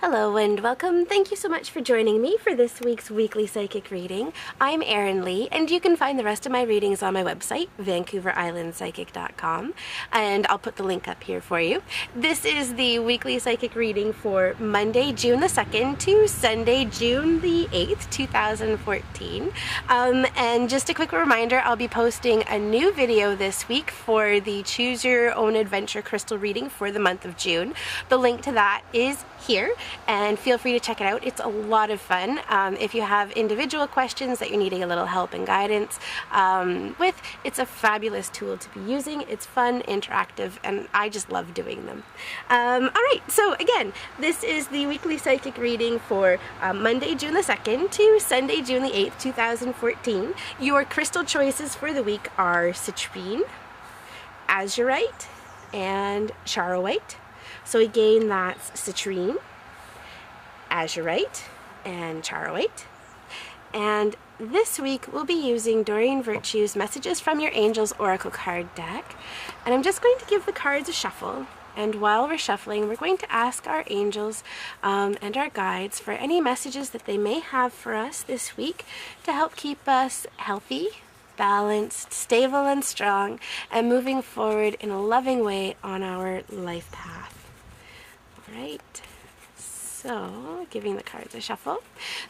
Hello and welcome. Thank you so much for joining me for this week's weekly psychic reading. I'm Erin Lee, and you can find the rest of my readings on my website, VancouverIslandPsychic.com, and I'll put the link up here for you. This is the weekly psychic reading for Monday, June the 2nd to Sunday, June the 8th, 2014. And just a quick reminder, I'll be posting a new video this week for the Choose Your Own Adventure crystal reading for the month of June. The link to that is here, and feel free to check it out. It's a lot of fun. If you have individual questions that you're needing a little help and guidance with, it's a fabulous tool to be using. It's fun, interactive, and I just love doing them. Alright, so again, this is the weekly psychic reading for Monday, June the 2nd to Sunday, June the 8th, 2014. Your crystal choices for the week are Citrine, Azurite, and Charoite. So again, that's Citrine, Azurite, and Charoite. And this week we'll be using Doreen Virtue's Messages from Your Angels Oracle card deck. And I'm just going to give the cards a shuffle. And while we're shuffling, we're going to ask our angels and our guides for any messages that they may have for us this week to help keep us healthy, balanced, stable, and strong, and moving forward in a loving way on our life path. Right, so giving the cards a shuffle.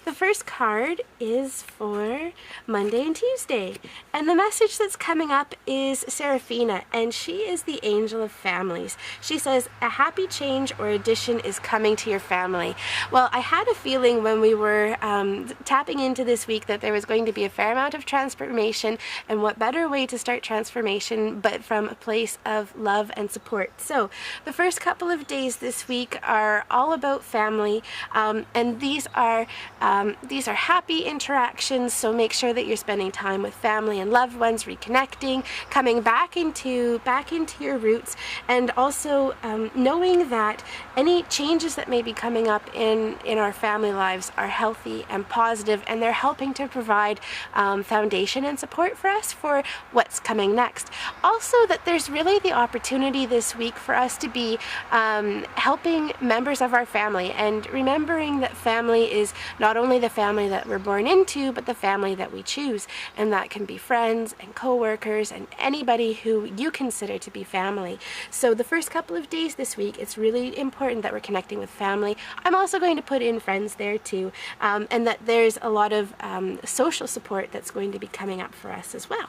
The first card is for Monday and Tuesday, and the message that's coming up is Seraphina, and she is the angel of families. She says a happy change or addition is coming to your family. Well, I had a feeling when we were tapping into this week that there was going to be a fair amount of transformation, and what better way to start transformation but from a place of love and support. So the first couple of days this week are all about family. And these are happy interactions, so make sure that you're spending time with family and loved ones, reconnecting, coming back into your roots, and also knowing that any changes that may be coming up in our family lives are healthy and positive, and they're helping to provide foundation and support for us for what's coming next. Also, that there's really the opportunity this week for us to be helping members of our family, and remembering that family is not only the family that we're born into, but the family that we choose, and that can be friends and co-workers and anybody who you consider to be family. So the first couple of days this week, it's really important that we're connecting with family. I'm also going to put in friends there too, and that there's a lot of social support that's going to be coming up for us as well.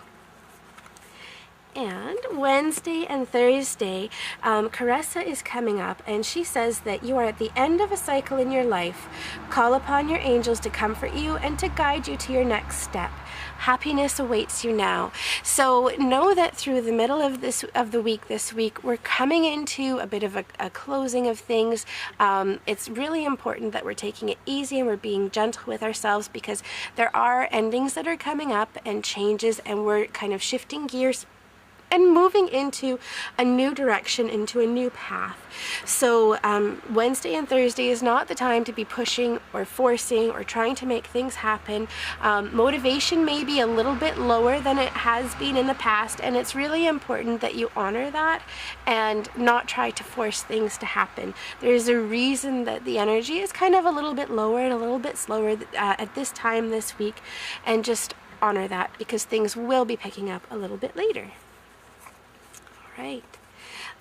And Wednesday and Thursday, Caressa is coming up, and she says that you are at the end of a cycle in your life. Call upon your angels to comfort you and to guide you to your next step. Happiness awaits you now. So know that through the middle of the week this week, we're coming into a bit of a closing of things. It's really important that we're taking it easy and we're being gentle with ourselves, because there are endings that are coming up and changes, and we're kind of shifting gears and moving into a new direction, into a new path. So Wednesday and Thursday is not the time to be pushing or forcing or trying to make things happen. Motivation may be a little bit lower than it has been in the past, and it's really important that you honor that and not try to force things to happen. There's a reason that the energy is kind of a little bit lower and a little bit slower at this time this week, and just honor that, because things will be picking up a little bit later. Right.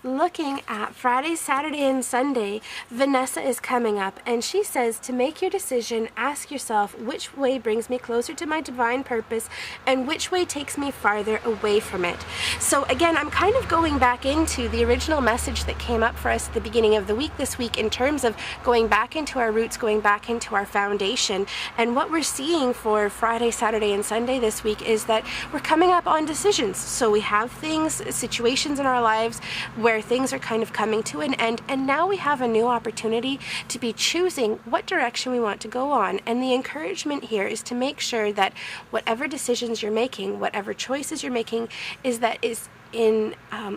Looking at Friday, Saturday, and Sunday, Vanessa is coming up, and she says to make your decision, ask yourself which way brings me closer to my divine purpose and which way takes me farther away from it. So again, I'm kind of going back into the original message that came up for us at the beginning of the week this week, in terms of going back into our roots, going back into our foundation. And what we're seeing for Friday, Saturday, and Sunday this week is that we're coming up on decisions. So we have things, situations in our lives where things are kind of coming to an end, and now we have a new opportunity to be choosing what direction we want to go on. And the encouragement here is to make sure that whatever decisions you're making, whatever choices you're making, is in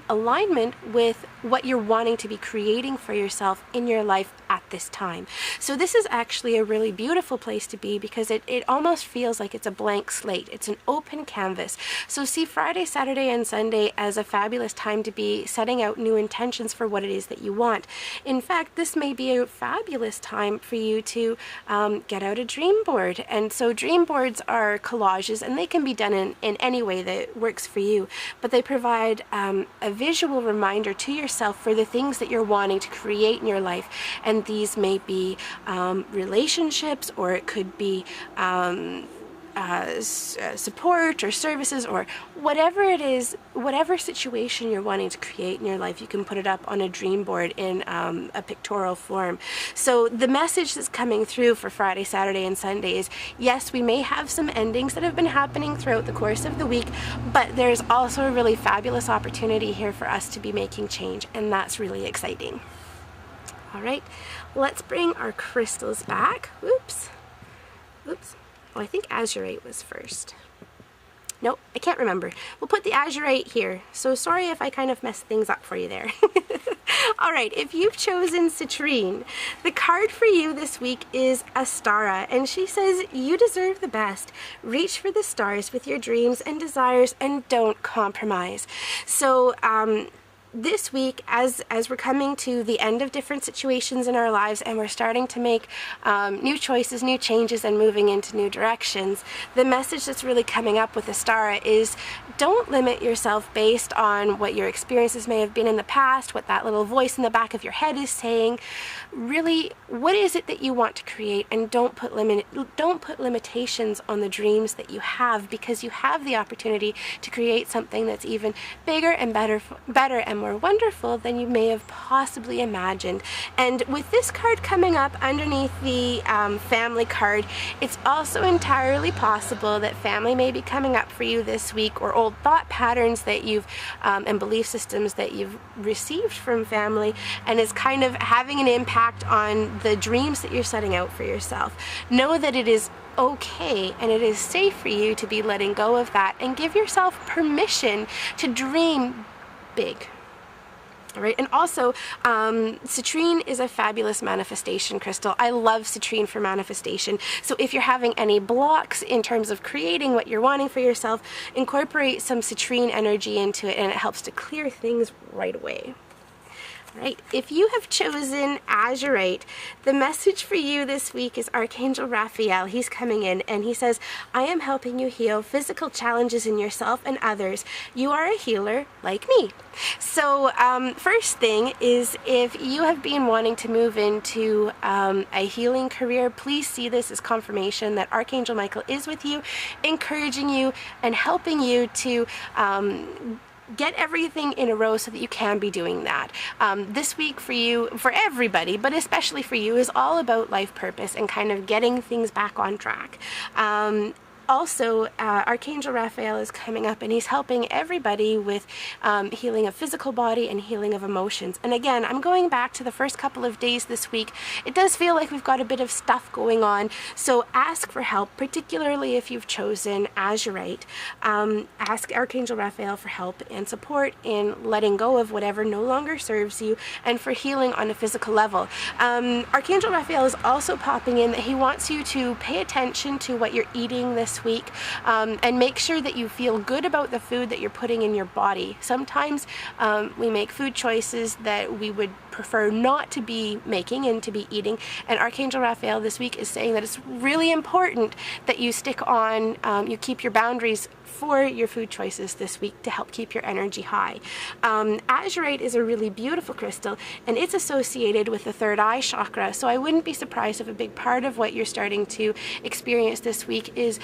alignment with what you're wanting to be creating for yourself in your life at this time. So this is actually a really beautiful place to be, because it almost feels like it's a blank slate. It's an open canvas. So see Friday, Saturday, and Sunday as a fabulous time to be setting out new intentions for what it is that you want. In fact, this may be a fabulous time for you to get out a dream board. And so dream boards are collages, and they can be done in any way that works for you, but they provide a visual reminder to yourself for the things that you're wanting to create in your life. And these may be relationships, or it could be support or services, or whatever it is, whatever situation you're wanting to create in your life, you can put it up on a dream board in a pictorial form. So the message that's coming through for Friday, Saturday, and Sunday is, yes, we may have some endings that have been happening throughout the course of the week, but there's also a really fabulous opportunity here for us to be making change, and that's really exciting. All right, let's bring our crystals back. Oops. Oh, I think Azurite was first. Nope, I can't remember. We'll put the Azurite here. So sorry if I kind of messed things up for you there. All right, if you've chosen Citrine, the card for you this week is Astara, and she says, you deserve the best. Reach for the stars with your dreams and desires, and don't compromise. So, this week, as we're coming to the end of different situations in our lives, and we're starting to make new choices, new changes, and moving into new directions, the message that's really coming up with Astara is, don't limit yourself based on what your experiences may have been in the past, what that little voice in the back of your head is saying. Really, what is it that you want to create? And don't put limitations on the dreams that you have, because you have the opportunity to create something that's even bigger and better and more wonderful than you may have possibly imagined. And with this card coming up underneath the family card, it's also entirely possible that family may be coming up for you this week, or old thought patterns that you've and belief systems that you've received from family, and is kind of having an impact on the dreams that you're setting out for yourself. Know that it is okay and it is safe for you to be letting go of that, and give yourself permission to dream big. All right, and also citrine is a fabulous manifestation crystal. I love citrine for manifestation. So if you're having any blocks in terms of creating what you're wanting for yourself, incorporate some citrine energy into it, and it helps to clear things right away. Right. If you have chosen Azurite, the message for you this week is Archangel Raphael. He's coming in, and he says, I am helping you heal physical challenges in yourself and others. You are a healer like me. So first thing is, if you have been wanting to move into a healing career, please see this as confirmation that Archangel Michael is with you, encouraging you and helping you to get everything in a row so that you can be doing that. This week for you, for everybody, but especially for you, is all about life purpose and kind of getting things back on track. Also, Archangel Raphael is coming up, and he's helping everybody with healing of physical body and healing of emotions. And again, I'm going back to the first couple of days this week. It does feel like we've got a bit of stuff going on, so ask for help, particularly if you've chosen Azurite. Ask Archangel Raphael for help and support in letting go of whatever no longer serves you, and for healing on a physical level. Archangel Raphael is also popping in that he wants you to pay attention to what you're eating this week, and make sure that you feel good about the food that you're putting in your body. Sometimes we make food choices that we would prefer not to be making and to be eating, and Archangel Raphael this week is saying that it's really important that you stick on, you keep your boundaries for your food choices this week to help keep your energy high. Azurite is a really beautiful crystal, and it's associated with the third eye chakra, so I wouldn't be surprised if a big part of what you're starting to experience this week is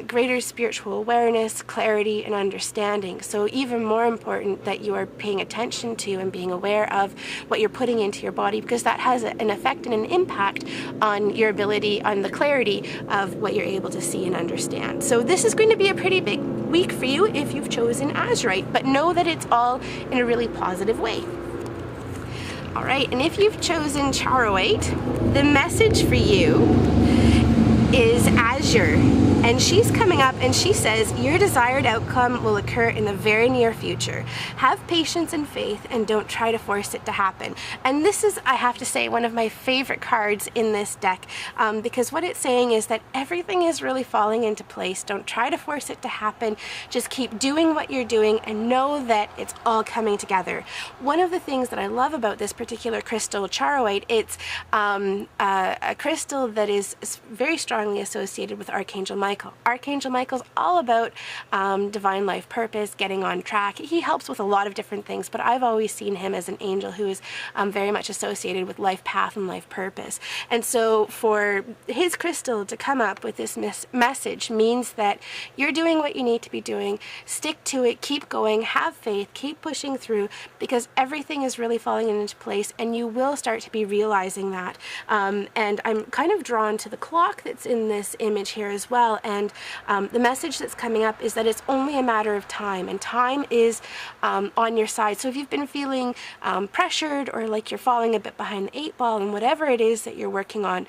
greater spiritual awareness, clarity, and understanding. So even more important that you are paying attention to and being aware of what you're putting into your body, because that has an effect and an impact on your ability, on the clarity of what you're able to see and understand. So this is going to be a pretty big week for you if you've chosen Azurite, but know that it's all in a really positive way. All right, and if you've chosen Charoite, the message for you is Azure, And she's coming up and she says, your desired outcome will occur in the very near future. Have patience and faith and don't try to force it to happen. And this is, I have to say, one of my favorite cards in this deck, because what it's saying is that everything is really falling into place. Don't try to force it to happen. Just keep doing what you're doing and know that it's all coming together. One of the things that I love about this particular crystal, Charoite, it's a crystal that is very strongly associated with Archangel Michael. Archangel Michael's all about divine life purpose, getting on track. He helps with a lot of different things, but I've always seen him as an angel who is very much associated with life path and life purpose. And so for his crystal to come up with this message means that you're doing what you need to be doing. Stick to it, keep going, have faith, keep pushing through, because everything is really falling into place and you will start to be realizing that. And I'm kind of drawn to the clock that's in this image here as well, and the message that's coming up is that it's only a matter of time, and time is on your side. So if you've been feeling pressured or like you're falling a bit behind the 8 ball and whatever it is that you're working on,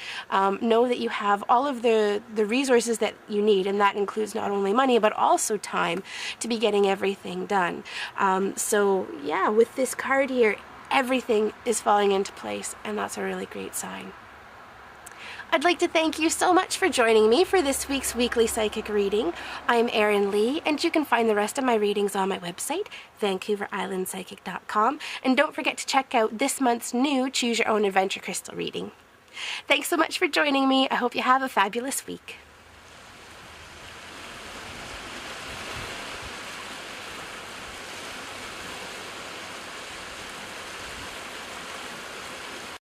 know that you have all of the resources that you need, and that includes not only money but also time to be getting everything done. So yeah, with this card here, everything is falling into place, and that's a really great sign. I'd like to thank you so much for joining me for this week's weekly psychic reading. I'm Erin Lee, and you can find the rest of my readings on my website, VancouverIslandPsychic.com, and don't forget to check out this month's new Choose Your Own Adventure Crystal reading. Thanks so much for joining me. I hope you have a fabulous week.